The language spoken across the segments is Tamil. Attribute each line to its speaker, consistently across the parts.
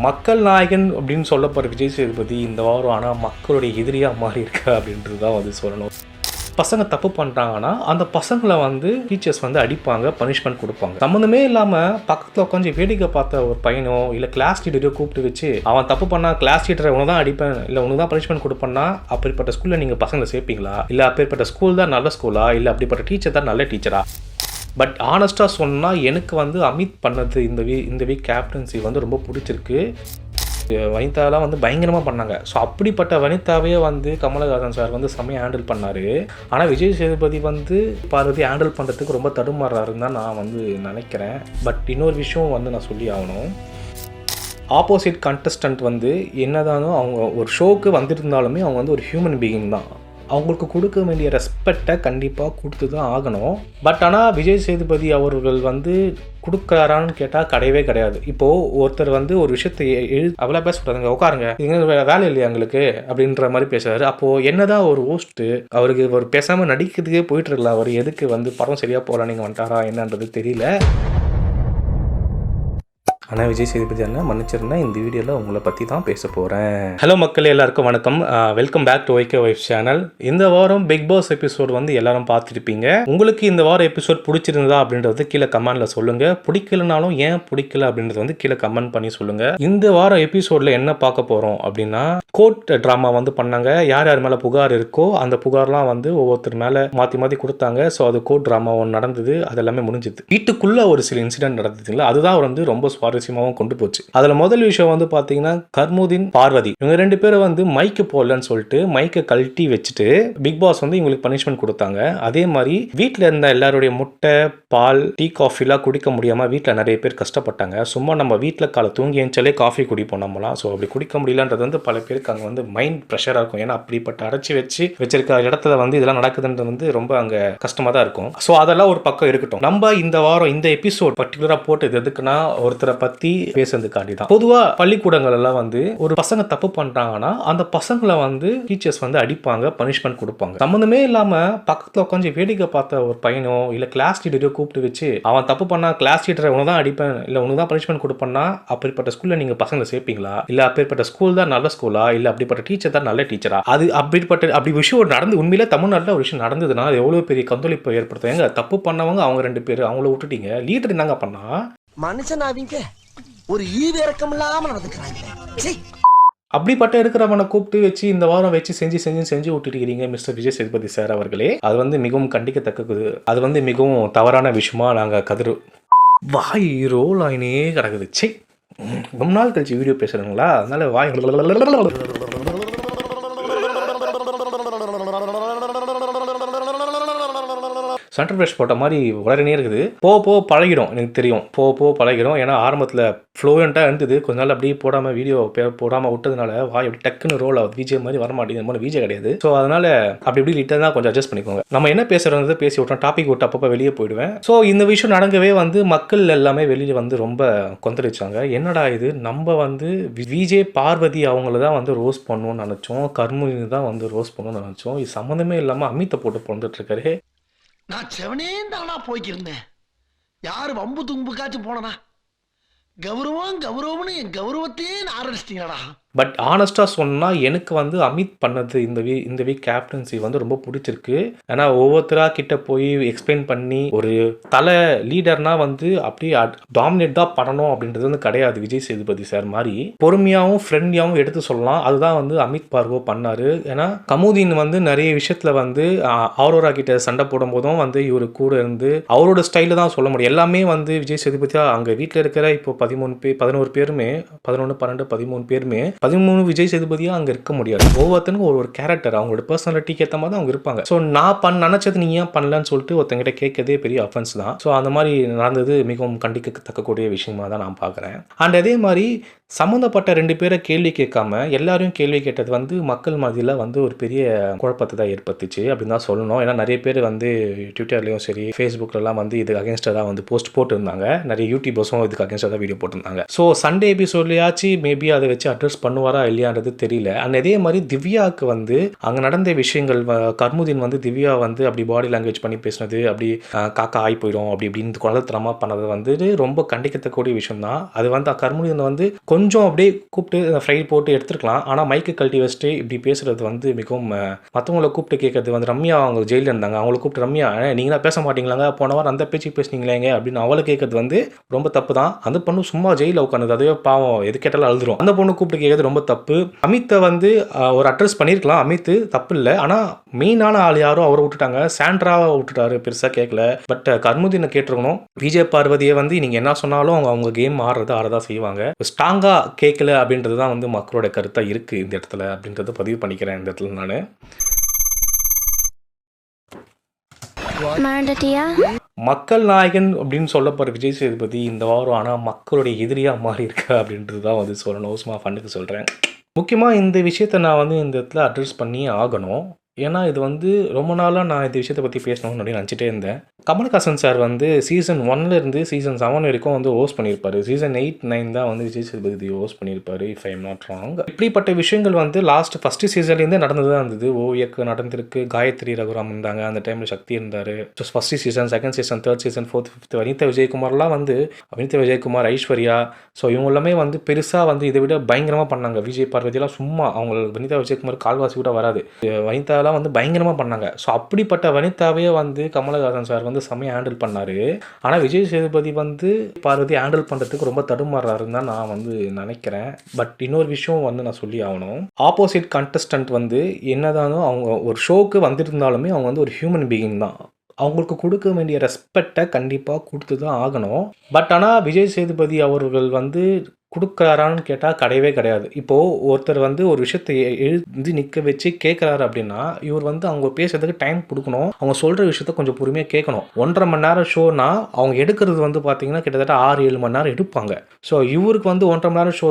Speaker 1: மக்கள் நாயகன் அப்படின்னு சொல்லப்படுற விஜய் சேதுபதி இந்த வாரம் ஆனால் மக்களுடைய எதிரியாக மாறி இருக்கா அப்படின்றது தான் வந்து சொல்லணும். பசங்க தப்பு பண்ணுறாங்கன்னா அந்த பசங்களை வந்து டீச்சர்ஸ் வந்து அடிப்பாங்க, பனிஷ்மெண்ட் கொடுப்பாங்க. சம்மந்தமே இல்லாமல் பக்கத்தில் உட்காந்து வேடிக்கை பார்த்த ஒரு பையனோ இல்லை கிளாஸ் டீச்சரையோ கூப்பிட்டு வச்சு அவன் தப்பு பண்ணா கிளாஸ் டீச்சரை உனக்கு தான் அடிப்பேன் இல்லை உனக்கு தான் பனிஷ்மெண்ட் கொடுப்பேன்னா அப்படிப்பட்ட ஸ்கூலில் நீங்கள் பசங்களை சேர்ப்பீங்களா? இல்லை அப்படிப்பட்ட ஸ்கூல் தான் நல்ல ஸ்கூலா? இல்லை அப்படிப்பட்ட டீச்சர் தான் நல்ல டீச்சரா? பட் ஆனஸ்ட்டாக சொன்னால் எனக்கு வந்து அமித் பண்ணது இந்த வீக் கேப்டன்சி வந்து ரொம்ப பிடிச்சிருக்கு. வனிதாலாம் வந்து பயங்கரமாக பண்ணாங்க. ஸோ அப்படிப்பட்ட வனிதாவே வந்து கமலஹாசன் சார் வந்து செம்மையாக ஹேண்டில் பண்ணார். ஆனால் விஜய் சேதுபதி வந்து பார்வதி ஹேண்டில் பண்ணுறதுக்கு ரொம்ப தடுமாறுறாருன்னு தான் நான் வந்து நினைக்கிறேன். பட் இன்னொரு விஷயம் வந்து நான் சொல்லி ஆகணும். ஆப்போசிட் கண்டஸ்டன்ட் வந்து என்னதானோ அவங்க ஒரு ஷோக்கு வந்துருந்தாலுமே அவங்க வந்து ஒரு ஹியூமன் பீயிங் தான். அவங்களுக்கு கொடுக்க வேண்டிய ரெஸ்பெக்டை கண்டிப்பாக கொடுத்து தான் ஆகணும். பட் ஆனால் விஜய் சேதுபதி அவர்கள் வந்து கொடுக்குறாரான்னு கேட்டால் கிடையவே கிடையாது. இப்போது ஒருத்தர் வந்து ஒரு விஷயத்தை அவ்வளோ பேசக்கூடாதுங்க, உட்காருங்க, இது வேலை இல்லையா எங்களுக்கு அப்படின்ற மாதிரி பேசுறாரு. அப்போது என்னதான் ஒரு ஹோஸ்ட்டு அவருக்கு ஒரு பேசாமல் நடிக்கிறதுக்கே போயிட்டு இருக்கலாம். அவர் எதுக்கு வந்து படம் சரியாக போகலாம் நீங்கள் வந்துட்டாரா என்னன்றது தெரியல. ஆனால் விஜய் சேதுபதி அண்ணா மன்னிச்சிருந்தேன், இந்த வீடியோவில் உங்களை பற்றி தான் பேச போகிறேன். ஹலோ மக்கள், எல்லாருக்கும் வணக்கம். Welcome back to YK wife channel. இந்த வாரம் பிக் பாஸ் எபிசோட் வந்து எல்லாரும் பார்த்துருப்பீங்க. உங்களுக்கு இந்த வாரம் எபிசோட் பிடிச்சிருந்தா அப்படின்றது கீழே கமெண்ட்டில் சொல்லுங்கள். பிடிக்கலனாலும் ஏன் பிடிக்கல அப்படின்றது வந்து கீழே கமெண்ட் பண்ணி சொல்லுங்கள். இந்த வாரம் எபிசோடில் என்ன பார்க்க போகிறோம் அப்படின்னா, கோர்ட் ட்ராமா வந்து பண்ணாங்க. யார் யார் மேலே புகார் இருக்கோ அந்த புகார்லாம் வந்து ஒவ்வொருத்தர் மேலே மாற்றி மாற்றி கொடுத்தாங்க. ஸோ அது கோர்ட் ட்ராமா ஒன்று நடந்தது, அது எல்லாமே முடிஞ்சுது. வீட்டுக்குள்ளே ஒரு சில இன்சிடென்ட் நடந்ததுங்களா, அதுதான் வந்து ரொம்ப கொண்டு போச்சு. அதுல முதல் விஷயம் வந்து பாத்தீங்கன்னா, கர்முதீன் பார்வதி இவங்க ரெண்டு பேரும் வந்து மைக்கு போடலன்னு சொல்லிட்டு மைக்கை கழட்டி வச்சுட்டு பிக் பாஸ் வந்து இவங்களுக்கு பனிஷ்மெண்ட் கொடுத்தாங்க. அதே மாதிரி வீட்டில் இருந்த எல்லாருடைய முட்டை, பால், டீ, காஃபிலாம் குடிக்க முடியாம வீட்டில் நிறைய பேர் கஷ்டப்பட்டாங்க. சும்மா நம்ம வீட்டில் காலை தூங்கி எழுந்தாலே காஃபி குடிப்போம் நம்மளாம். ஸோ அப்படி குடிக்க முடியலன்றது வந்து பல பேருக்கு அங்கே வந்து மைண்ட் ப்ரெஷராக இருக்கும். ஏன்னா அப்படிப்பட்ட அடைச்சி வச்சிருக்க இடத்துல வந்து இதெல்லாம் நடக்குதுன்றது வந்து ரொம்ப அங்கே கஷ்டமாக தான் இருக்கும். ஸோ அதெல்லாம் ஒரு பக்கம் இருக்கட்டும். நம்ம இந்த வாரம் இந்த எபிசோட் பர்டிகுலராக போட்டு எதுக்குன்னா ஒருத்தரை பற்றி பேசுறதுக்காண்டி தான். பொதுவா பள்ளிக்கூடங்கள் எல்லாம் வந்து ஒரு பசங்க தப்பு பண்றாங்கன்னா அந்த பசங்களை வந்து டீச்சர்ஸ் வந்து அடிப்பாங்க, பனிஷ்மெண்ட் கொடுப்பாங்க. சம்மந்தமே இல்லாம பக்கத்துல உட்காந்து வேடிக்கை பார்த்த ஒரு பையனோ இல்ல கிளாஸ் டீச்சரையோ கூப்பிட்டு வச்சு அவன் தப்பு பண்ணா கிளாஸ் டீச்சரை உனக்கு தான் அடிப்பேன் இல்ல உனக்கு தான் பனிஷ்மெண்ட் கொடுப்பேன்னா அப்படிப்பட்ட ஸ்கூல்ல நீங்க பசங்களை சேர்ப்பீங்களா? இல்ல அப்படிப்பட்ட ஸ்கூல் தான் நல்ல ஸ்கூலா? இல்ல அப்படிப்பட்ட டீச்சர் தான் நல்ல டீச்சரா? அது அப்படி விஷயம் நடந்து உண்மையில தமிழ்நாட்டில் ஒரு விஷயம் நடந்ததுன்னா அது எவ்வளவு பெரிய கொந்தளிப்பை ஏற்படுத்தும். எங்க தப்பு பண்ணவங்க அவங்க ரெண்டு பேர், அவங்கள விட்டுட்டீங்க. லீடர் என்னங்க பண்ணா? மனுஷன் ஒரு ஈவிரக்கம் இல்லாம நடந்துக்கிறாங்க. அப்படிப்பட்ட இருக்கிறவனை கூப்பிட்டு வச்சு இந்த வாரம் வச்சு செஞ்சு விட்டுருக்கிறீங்க மிஸ்டர் விஜய் சேதுபதி சார் அவர்களே. அது வந்து மிகவும் கண்டிக்கத்தக்கது. அது வந்து மிகவும் தவறான விஷயமா நாங்கள் வாய் ரோல் ஆயினே கிடக்குது. சே, ரொம்ப நாள் கழிச்சு வீடியோ பேசுறீங்களா, அதனால வாய் சென்டர் ஃப்ரெஷ் போட்ட மாதிரி உடனே இருக்குது. போ பழகிடும், எனக்கு தெரியும். போ பழகிடும். ஏன்னா ஆரம்பத்தில் ஃப்ளூயண்ட்டாக இருந்தது, கொஞ்ச நாள் அப்படியே போடாமல் வீடியோ போடாமல் விட்டதுனால வாய் அப்படி டக்குன்னு ரோல் ஆகுது. விஜய் மாதிரி வரமாட்டேங்குது. இந்த மாதிரி விஜய் கிடையாது. ஸோ அதனால அப்படி லிட்டாக தான் கொஞ்சம் அட்ஜஸ்ட் பண்ணிக்கோங்க. நம்ம என்ன பேசுறது பேசி விட்டோம், டாபிக் விட்டு அப்பப்போ வெளியே போயிடுவேன். ஸோ இந்த விஷயம் நடக்கவே வந்து மக்கள் எல்லாமே வெளியே வந்து ரொம்ப கொந்தளிச்சாங்க. என்னடா இது, நம்ம வந்து விஜய் பார்வதி அவங்கள தான் வந்து ரோஸ் பண்ணணும்னு நினச்சோம், கர்முதீன் தான் வந்து ரோஸ் பண்ணணும்னு நினச்சோம். இது சம்மந்தமே இல்லாமல் அமித்தை போட்டு பிறந்துட்டு இருக்காரு.
Speaker 2: நான் செவனே தானா போய்க்கிருந்தேன். யாரு வம்பு தும்புக்காச்சும் போனனா? கௌரவம்னு என் கௌரவத்தையே ஆரம்பிச்சிட்டீங்களா?
Speaker 1: பட் ஆனஸ்ட்டாக சொன்னால் எனக்கு வந்து அமித் பண்ணது இந்த வீக் கேப்டன்சி வந்து ரொம்ப பிடிச்சிருக்கு. ஏன்னா ஒவ்வொருத்தராக கிட்ட போய் எக்ஸ்பிளைன் பண்ணி ஒரு தலை லீடர்னா வந்து அப்படியே டாமினேட் தான் பண்ணணும் அப்படின்றது வந்து கிடையாது. விஜய் சேதுபதி சார் மாதிரி பொறுமையாகவும் ஃப்ரெண்ட்லியாகவும் எடுத்து சொல்லலாம். அதுதான் வந்து அமித் பார்வோ பண்ணார். ஏன்னா கமுதீன் வந்து நிறைய விஷயத்தில் வந்து ஆரோரா கிட்ட சண்டை போடும் போதும் வந்து இவரு கூட இருந்து அவரோட ஸ்டைலில் தான் சொல்ல முடியும். எல்லாமே வந்து விஜய் சேதுபதி அங்கே வீட்டில் இருக்கிற இப்போ 11 பேருமே 11, 12, 13 பேருமே 13 விஜய் சேதுபதியா அங்கே இருக்க முடியாது. ஒவ்வொருத்தனுக்கும் ஒரு கேரக்டர், அவங்களோட பர்சனாலிட்டிக்கு ஏற்ற மாதிரி அவங்க இருப்பாங்க. ஸோ நான் நினைச்சது நீ ஏன் பண்ணலன்னு சொல்லிட்டு ஒருத்தங்கிட்ட கேட்கறதே பெரிய அஃபென்ஸ் தான். ஸோ அந்த மாதிரி நடந்தது மிகவும் கண்டிக்கத்தக்கக்கூடிய விஷயமா தான் நான் பார்க்குறேன். அண்ட் அதே மாதிரி சம்மந்தப்பட்ட ரெண்டு பேரை கேள்வி கேட்காம எல்லாரையும் கேள்வி கேட்டது வந்து மக்கள் மத்தியில் வந்து ஒரு பெரிய குழப்பத்தை தான் ஏற்படுத்துச்சு அப்படின்னு தான் சொல்லணும். ஏன்னா நிறைய பேர் வந்து ட்விட்டர்லையும் சரி ஃபேஸ்புக்லலாம் வந்து இதுக்கு அகேன்ஸ்டாக தான் வந்து போஸ்ட் போட்டுருந்தாங்க. நிறைய யூடியூபர்ஸும் இதுக்கு அகேன்ஸ்டாக தான் வீடியோ போட்டிருந்தாங்க. ஸோ சண்டே எபிசோட்லையாச்சு மேபி அதை வச்சு அட்ரஸ் பண்ணுவாரா இல்லையான்றது தெரியல. அண்ட் அதே மாதிரி திவ்யாவுக்கு வந்து அங்கே நடந்த விஷயங்கள், கர்முதீன் வந்து திவ்யா வந்து அப்படி பாடி லாங்குவேஜ் பண்ணி பேசினது, அப்படி காக்கா ஆகி போயிடும் அப்படி இப்படின்னு குழந்தைத்தனமாக பண்ணது வந்து ரொம்ப கண்டிக்கத்தக்கூடிய விஷயம் தான். அது வந்து கர்முதீன் வந்து கொஞ்சம் அப்படியே கூப்பிட்டு ஃப்ரை போட்டு எடுத்துருக்கலாம். ஆனால் மைக்கு கழட்டி வச்சுட்டு இப்படி பேசுகிறது வந்து மிகவும் மற்றவங்கள கூப்பிட்டு கேட்கறது வந்து ரம்யா அவங்க ஜெயிலில் இருந்தாங்க. அவங்கள கூப்பிட்டு ரம்யா நீங்களாம் பேச மாட்டீங்களாங்க, போன வாரம் அந்த பேச்சு பேசுனீங்களேங்க அப்படின்னு அவளை கேட்கறது வந்து ரொம்ப தப்பு தான். அந்த பொண்ணு சும்மா ஜெயிலில் உட்காந்துது, அதுவே பாவம் எது கேட்டாலும் அழுதுரும். அந்த பொண்ணு கூப்பிட்டு கேட்கறது ரொம்ப தப்பு. அமித்தை வந்து ஒரு அட்ரஸ் பண்ணியிருக்கலாம், அமித் தப்பு இல்லை. ஆனால் மெயினான ஆள் யாரோ அவரை விட்டுட்டாங்க, சாண்ட்ராவை விட்டுட்டாரு, பெருசாக கேட்கல. பட் கர்முதீனை கேட்டிருக்கணும். விஜய் பார்வதியை வந்து நீங்கள் என்ன சொன்னாலும் அவங்க கேம் ஆடுறதான் செய்வாங்க. ஸ்ட்ராங்காக கேட்கல அப்படின்றது தான் வந்து மக்களோட கருத்தாக இருக்குது இந்த இடத்துல அப்படின்றத பதிவு பண்ணிக்கிறேன் இந்த இடத்துல நான். மக்கள் நாயகன் அப்படின்னு சொல்லப்படுற விஜய் சேதுபதி இந்த வாரம் ஆனால் மக்களுடைய எதிரியாக மாறி இருக்கா அப்படின்றது தான் வந்து சொல்லணும். சும்மா ஃபண்ணுக்கு சொல்கிறேன். முக்கியமாக இந்த விஷயத்தை நான் வந்து இந்த இடத்துல அட்ரஸ் பண்ணி ஆகணும். ஏன்னா இது வந்து ரொம்ப நாளாக நான் இந்த விஷயத்தை பற்றி பேசணும்னு அப்படின்னு நினச்சிட்டே இருந்தேன். கமல்ஹாசன் சார் வந்து சீசன் 1லேருந்து சீசன் 7 வரைக்கும் வந்து ஹோஸ்ட் பண்ணியிருப்பார். சீசன் 8, 9 தான் வந்து விஜய் சேதுபதி ஹோஸ்ட் பண்ணியிருப்பார், if I am not wrong. இப்படிப்பட்ட விஷயங்கள் வந்து ஃபஸ்ட்டு சீசன்லேருந்தே நடந்து தான் இருந்தது. ஓவியக்கு நடந்திருக்கு, காயத்ரி ரகுராம் இருந்தாங்க, அந்த டைமில் சக்தி இருந்தார். First season, second season, third season, 4th, 5th Vanitha விஜயகுமார்லாம் வந்து வனிதா விஜயகுமார், ஐஸ்வர்யா, ஸோ இவங்க எல்லாமே வந்து பெருசாக வந்து இதை விட பயங்கரமாக பண்ணாங்க. விஜய் பார்வதியெல்லாம் சும்மா அவங்க வனிதா விஜயகுமார் கால்வாசி கூட வராது, வனிதாலாம் வந்து பயங்கரமாக பண்ணாங்க. ஸோ அப்படிப்பட்ட வனிதாவே வந்து கமலஹாசன் சார் வந்து செம்மையாக ஹேண்டில் பண்ணார். ஆனால் விஜய் சேதுபதி வந்து பார்வதி ஹேண்டில் பண்ணுறதுக்கு ரொம்ப தடுமாறுறாருன்னு தான் நான் வந்து நினைக்கிறேன். பட் இன்னொரு விஷயம் வந்து நான் சொல்லி ஆகணும். ஆப்போசிட் கண்டஸ்டன்ட் வந்து என்னதானோ அவங்க ஒரு ஷோக்கு வந்துருந்தாலுமே அவங்க வந்து ஒரு ஹியூமன் பீயிங் தான். அவங்களுக்கு கொடுக்க வேண்டிய ரெஸ்பெக்டை கண்டிப்பாக கொடுத்து தான் ஆகணும். பட் ஆனால் விஜய் சேதுபதி அவர்கள் வந்து கொடுக்குறாரான்னு கேட்டால் கிடையவே கிடையாது. இப்போது ஒருத்தர் வந்து ஒரு விஷயத்தை எழுதி நிற்க வச்சு கேட்குறாரு அப்படின்னா இவர் வந்து அவங்க பேசுறதுக்கு டைம் கொடுக்கணும். அவங்க சொல்கிற விஷயத்த கொஞ்சம் பொறுமையாக கேட்கணும். 1.5 மணி நேரம் ஷோனா அவங்க எடுக்கிறது வந்து பார்த்தீங்கன்னா கிட்டத்தட்ட 6-7 மணி நேரம் எடுப்பாங்க. ஸோ இவருக்கு வந்து 1.5 மணி நேரம் ஷோ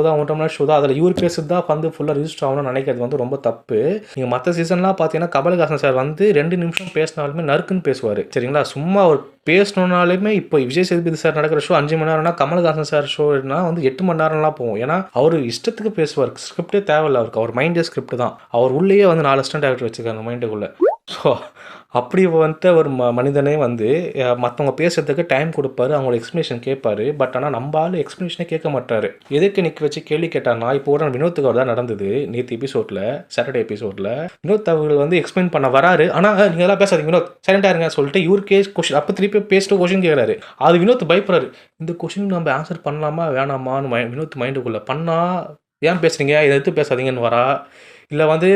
Speaker 1: தான், அதில் இவர் பேசுறது தான் வந்து ஃபுல்லாக ரிஜிஸ்டர் ஆகணும்னு நினைக்கிறது வந்து ரொம்ப தப்பு. நீங்கள் மற்ற சீசன்லாம் பார்த்தீங்கன்னா கமல்ஹாசன் சார் வந்து 2 நிமிஷம் பேசினாலுமே நறுக்குன்னு பேசுவார், சரிங்களா? சும்மா ஒரு பேசணுன்னாலுமே இப்போ விஜய் சேதுபதி சார் நடக்கிற ஷோ 5 மணி நேரம்னா கமல்ஹாசன் சார் ஷோனா வந்து 8 மணி நேரம்லாம் போகும். ஏன்னா அவர் இஷ்டத்துக்கு பேசுவார், ஸ்கிரிப்டே தேவையில்ல அவருக்கு, அவர் மைண்டே ஸ்கிரிப்ட் தான். அவர் உள்ளேயே வந்து 4 அசிஸ்டன்ட் டேரக்டர் வச்சுருக்காங்க மைண்டுக்குள்ளே. ஸோ அப்படி வந்துட்டு ஒரு மனிதனே வந்து மற்றவங்க பேசுறதுக்கு டைம் கொடுப்பாரு, அவங்களோட எக்ஸ்ப்ளனேஷன் கேட்பாரு. பட் ஆனால் நம்ம ஆள் எக்ஸ்ப்ளனேஷனே கேட்க மாட்டாரு. எதுக்கு நிற்க வச்சு கேள்வி கேட்டார்னா இப்போ கூட வினோத்துக்கு தான் நடந்தது நேற்று எபிசோடில், சாட்டர்டே எபிசோடில். வினோத் அவர்கள் வந்து எக்ஸ்பிளைன் பண்ண வராரு. ஆனால் நீங்கள் எல்லாம் பேசாதீங்க வினோத், சைலண்டாக இருங்க சொல்லிட்டு இவருக்கே கொஷின், அப்போ திருப்பி பேசிட்டு கொஷின் கேட்குறாரு. அது வினோத் பயப்படுறாரு. இந்த கொஷின் நம்ம ஆன்சர் பண்ணலாமா வேணாமான்னு வினோத் மைண்டுக்குள்ளே பண்ணால் ஏன் பேசுகிறீங்க, இதை எடுத்து பேசாதீங்கன்னு வரா, இல்லை வந்து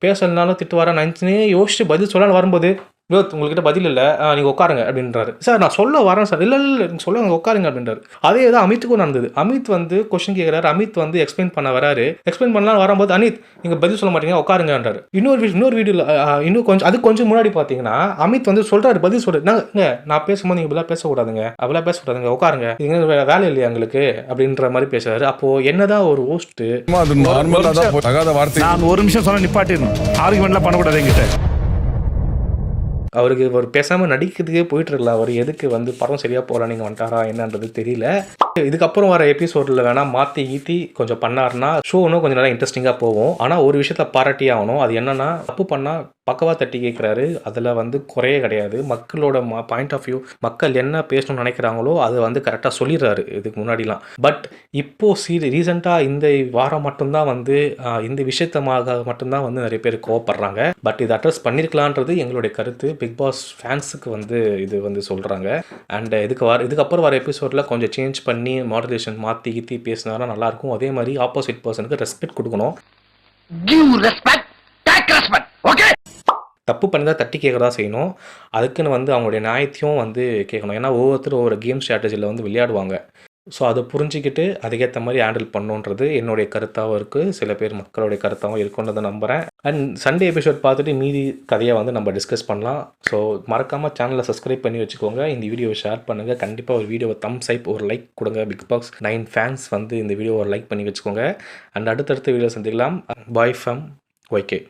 Speaker 1: பேசலனாலும் திட்டு வர நினச்சினே யோசிச்சு பதில் சொல்லலான்னு வரும்போது வினோத் உங்கள்கிட்ட பதில் இல்லை, நீங்கள் உட்காருங்க அப்படின்றாரு. சார் நான் சொல்ல வரேன் சார், இல்லை நீங்கள் சொல்ல உட்காருங்க அப்படின்றாரு. அதே தான் அமித்துக்கும் நடந்தது. அமித் வந்து கொஸ்டின் கேட்குறாரு, அமித் வந்து எக்ஸ்பிளைன் பண்ண வராரு. எக்ஸ்பிளைன் பண்ணலாம் வரும்போது அனித் நீங்கள் பதில் சொல்ல மாட்டீங்க உட்காருங்கன்றாரு. இன்னொரு வீடியோவில் இன்னும் கொஞ்சம் முன்னாடி பார்த்தீங்கன்னா அமித் வந்து சொல்கிறாரு, பதில் சொல்கிறாரு, நான் பேசும்போது நீங்கள் இப்படிலாம் பேசக்கூடாதுங்க, அப்படிலாம் பேசக்கூடாதுங்க, உட்காருங்க, இது வேலை இல்லையா எங்களுக்கு அப்படின்ற மாதிரி பேசுறாரு. அப்போது என்னதான் ஒரு ஹோஸ்ட்டு
Speaker 3: நான் ஒரு நிமிஷம் சொன்ன நிப்பாட்டிடணும், ஆர்குமெண்ட்லாம் பண்ணக்கூடாது என்கிட்ட.
Speaker 1: அவருக்கு ஒரு பேசாமல் நடிக்கிறதுக்கே போயிட்டுருக்கலாம். அவர் எதுக்கு வந்து படம் சரியாக போகலாம் நீங்கள் வந்துட்டாரா என்னன்றது தெரியல. இதுக்கப்புறம் வர எபிசோடில் வேணால் மாற்றி ஈத்தி கொஞ்சம் பண்ணார்னா ஷோ இன்னும் கொஞ்சம் நல்லா இன்ட்ரெஸ்டிங்காக போகும். ஆனால் ஒரு விஷயத்தை பாராட்டி ஆகணும். அது என்னென்னா தப்பு பண்ணால் பக்கவாக தட்டி கேட்குறாரு, அதில் வந்து குறையே கிடையாது. மக்களோட பாயிண்ட் ஆஃப் வியூ, மக்கள் என்ன பேசணும்னு நினைக்கிறாங்களோ அதை வந்து கரெக்டாக சொல்லிடுறாரு இதுக்கு முன்னாடிலாம். பட் இப்போது ரீசெண்டாக இந்த வாரம் மட்டும்தான் வந்து இந்த விஷயத்தமாக மட்டும்தான் வந்து நிறைய பேர் கோவப்படுறாங்க. பட் இதை அட்ரஸ் பண்ணியிருக்கலான்றது எங்களுடைய கருத்து. பிக் பாஸ் ஃபேன்ஸுக்கு வந்து இது வந்து சொல்கிறாங்க. அண்ட் இதுக்கப்புறம் வர எபிசோடில் கொஞ்சம் சேஞ்ச் பண்ணி மாடுலேஷன் மாற்றி கீத்தி பேசினாரா நல்லாயிருக்கும். அதே மாதிரி ஆப்போசிட் பர்சனுக்கு ரெஸ்பெக்ட் கொடுக்கணும். தப்பு பண்ணி தான் தட்டி கேட்க தான் செய்யணும். அதுக்குன்னு வந்து அவங்களுடைய நியாயத்தையும் வந்து கேட்கணும். ஏன்னா ஒவ்வொருத்தரும் ஒவ்வொரு கேம் ஸ்ட்ராட்டஜியில் வந்து விளையாடுவாங்க. ஸோ அதை புரிஞ்சிக்கிட்டு அதுக்கேற்ற மாதிரி ஹேண்டில் பண்ணுன்றது என்னுடைய கருத்தாகவும் இருக்குது, சில பேர் மக்களுடைய கருத்தாகவும் இருக்குன்றதை நம்புகிறேன். அண்ட் சண்டே எபிசோட் பார்த்துட்டு மீதி கதையை வந்து நம்ம டிஸ்கஸ் பண்ணலாம். ஸோ மறக்காமல் சேனலை சப்ஸ்கிரைப் பண்ணி வச்சுக்கோங்க, இந்த வீடியோவை ஷேர் பண்ணுங்கள், கண்டிப்பாக ஒரு வீடியோவை தம்ஸ் அப் ஒரு லைக் கொடுங்க. பிக் பாஸ் 9 ஃபேன்ஸ் வந்து இந்த வீடியோவை லைக் பண்ணி வச்சுக்கோங்க. அண்ட் அடுத்தடுத்த வீடியோ சந்திக்கலாம். Bye from YK.